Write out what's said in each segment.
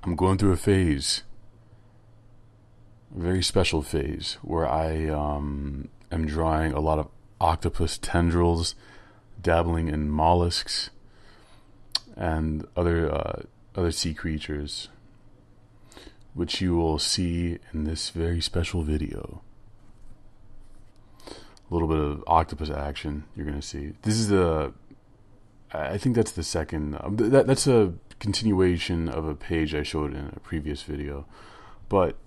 I'm going through a very special phase, where I am drawing a lot of octopus tendrils, dabbling in mollusks and other sea creatures, which you will see in this very special video. A little bit of octopus action you're gonna see. This is I think that's the second. That's a continuation of a page I showed in a previous video, but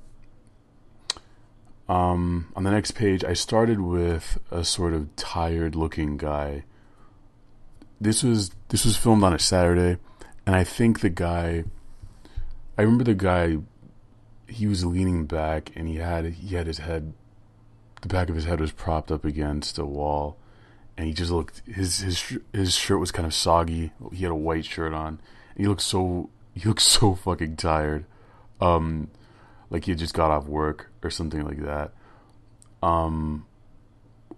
on the next page, I started with a sort of tired-looking guy. This was filmed on a Saturday, and I think I remember the guy. He was leaning back, and he had his head. The back of his head was propped up against a wall, and he just looked. His shirt was kind of soggy. He had a white shirt on. And he looked so fucking tired. Like he had just got off work or something like that.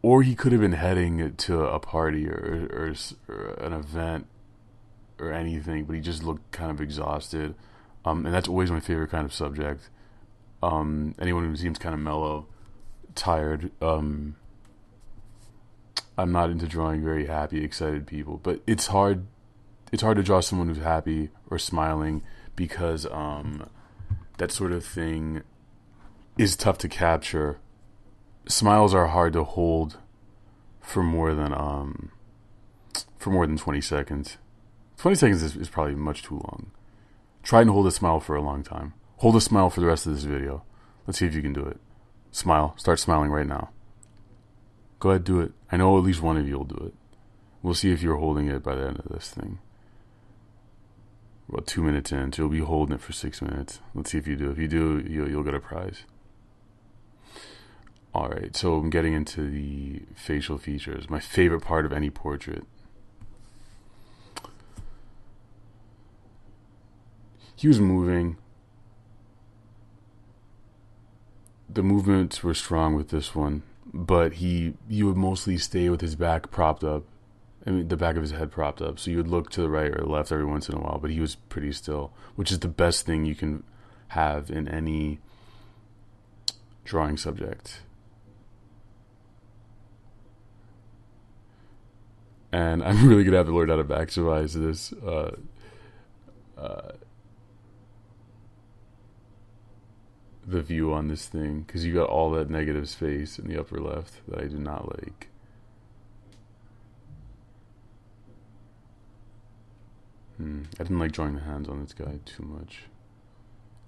Or he could have been heading to a party or an event or anything, but he just looked kind of exhausted. And that's always my favorite kind of subject. Anyone who seems kind of mellow, tired. I'm not into drawing very happy, excited people, but it's hard. It's hard to draw someone who's happy or smiling because that sort of thing is tough to capture. Smiles are hard to hold for more than 20 seconds. 20 seconds is probably much too long. Try and hold a smile for a long time. Hold a smile for the rest of this video. Let's see if you can do it. Smile. Start smiling right now. Go ahead, do it. I know at least one of you will do it. We'll see if you're holding it by the end of this thing. About 2 minutes in, so you'll be holding it for 6 minutes. Let's see if you do. If you do, you'll get a prize. Alright, so I'm getting into the facial features. My favorite part of any portrait. He was moving. The movements were strong with this one, but he would mostly stay with his back propped up. I mean, the back of his head propped up. So you would look to the right or the left every once in a while, but he was pretty still, which is the best thing you can have in any drawing subject. And I'm really gonna have to learn how to maximize this. The view on this thing, because you got all that negative space in the upper left that I do not like. I didn't like drawing the hands on this guy too much.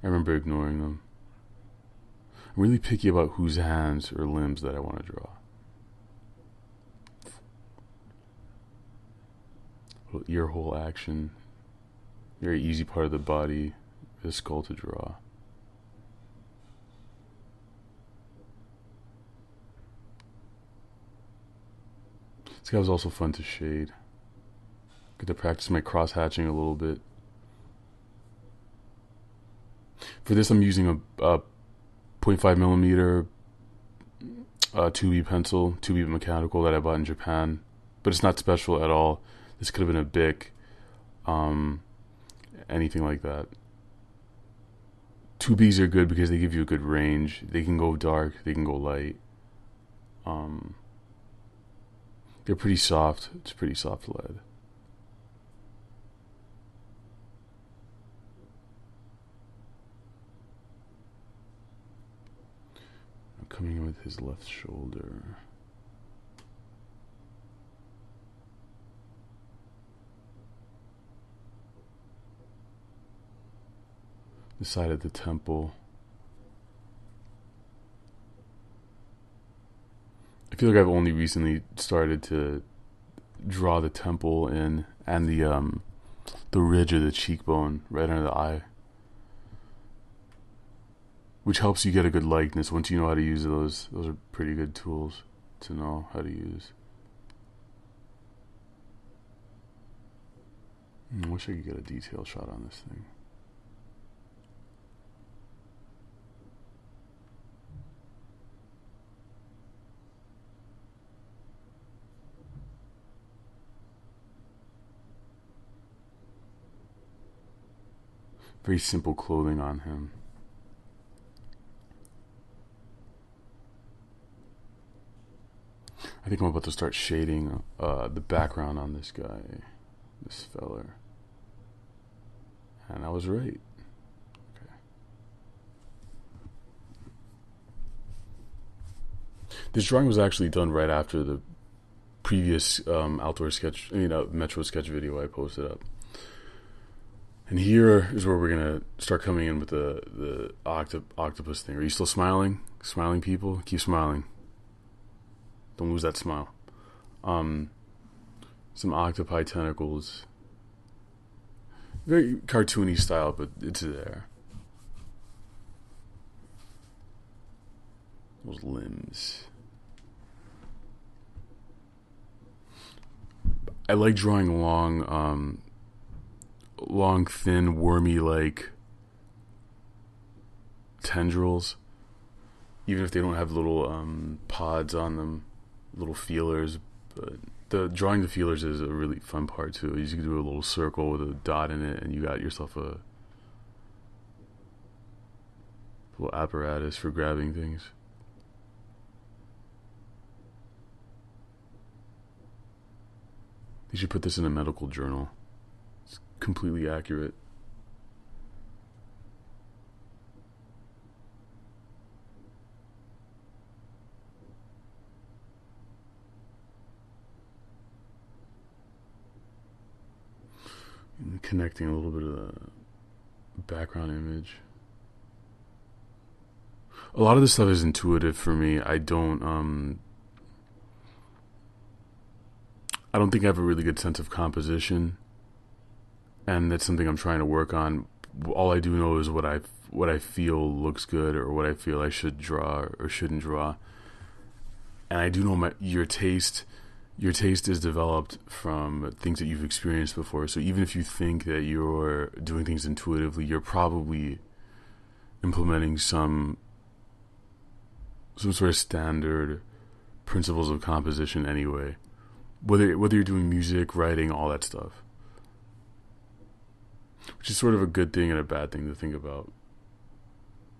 I remember ignoring them. I'm really picky about whose hands or limbs that I want to draw. A little ear hole action. Very easy part of the body, the skull to draw. This guy was also fun to shade. Get to practice my cross hatching a little bit. For this, I'm using a 0.5 millimeter 2B pencil, 2B mechanical that I bought in Japan, but it's not special at all. This could have been a Bic, anything like that. 2Bs are good because they give you a good range. They can go dark, they can go light. They're pretty soft. It's pretty soft lead. I'm coming in with his left shoulder. The side of the temple. I feel like I've only recently started to draw the temple in and the ridge of the cheekbone right under the eye, which helps you get a good likeness. Once you know how to use those are pretty good tools to know how to use. I wish I could get a detailed shot on this thing. Very simple clothing on him. I think I'm about to start shading the background on this guy, this feller. And I was right. Okay. This drawing was actually done right after the previous Metro sketch video I posted up. And here is where we're gonna start coming in with the octopus thing. Are you still smiling? Smiling people? Keep smiling. Don't lose that smile. Some octopi tentacles. Very cartoony style, but it's there. Those limbs. I like drawing long, thin, wormy-like tendrils, even if they don't have little pods on them, little feelers. But drawing the feelers is a really fun part too. You can do a little circle with a dot in it, and you got yourself a little apparatus for grabbing things. You should put this in a medical journal. It's completely accurate. And connecting a little bit of the background image. A lot of this stuff is intuitive for me. I don't think I have a really good sense of composition, and that's something I'm trying to work on. All I do know is what I feel looks good, or what I feel I should draw or shouldn't draw. And I do know your taste is developed from things that you've experienced before. So even if you think that you're doing things intuitively, you're probably implementing some sort of standard principles of composition anyway. Whether you're doing music, writing, all that stuff. Which is sort of a good thing and a bad thing to think about.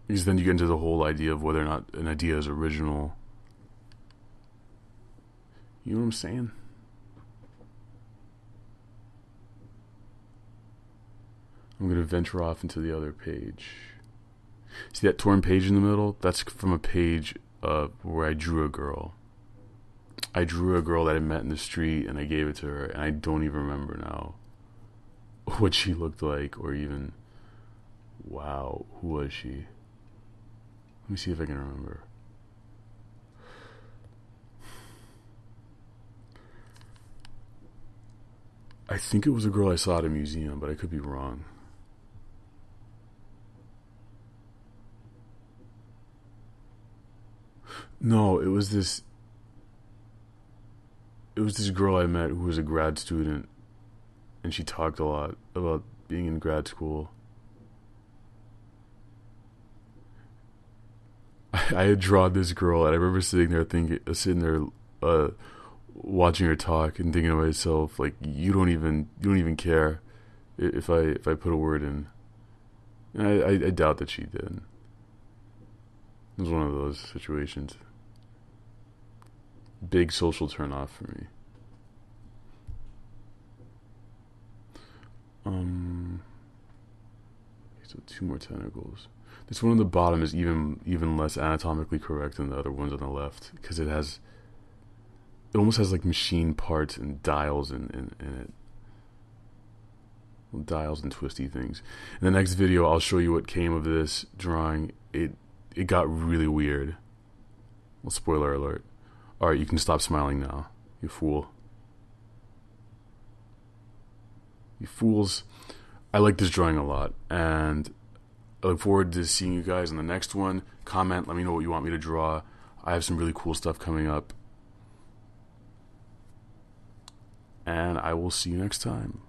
Because then you get into the whole idea of whether or not an idea is original. You know what I'm saying? I'm going to venture off into the other page. See that torn page in the middle? That's from a page where I drew a girl. I drew a girl that I met in the street, and I gave it to her, and I don't even remember now what she looked like, or even, wow, who was she? Let me see if I can remember. I think it was a girl I saw at a museum, but I could be wrong. No, it was this girl I met who was a grad student, and she talked a lot about being in grad school. I had drawn this girl, and I remember sitting there watching her talk and thinking to myself, like, you don't even care if I put a word in. And I doubt that she did. It was one of those situations. Big social turnoff for me. So 2 more tentacles. This one on the bottom is even less anatomically correct than the other ones on the left, because it almost has like machine parts and dials in it. Dials and twisty things. In the next video, I'll show you what came of this drawing. It got really weird. Well, spoiler alert. Alright, you can stop smiling now, you fool. You fools. I like this drawing a lot, and I look forward to seeing you guys in the next one. Comment, let me know what you want me to draw. I have some really cool stuff coming up. And I will see you next time.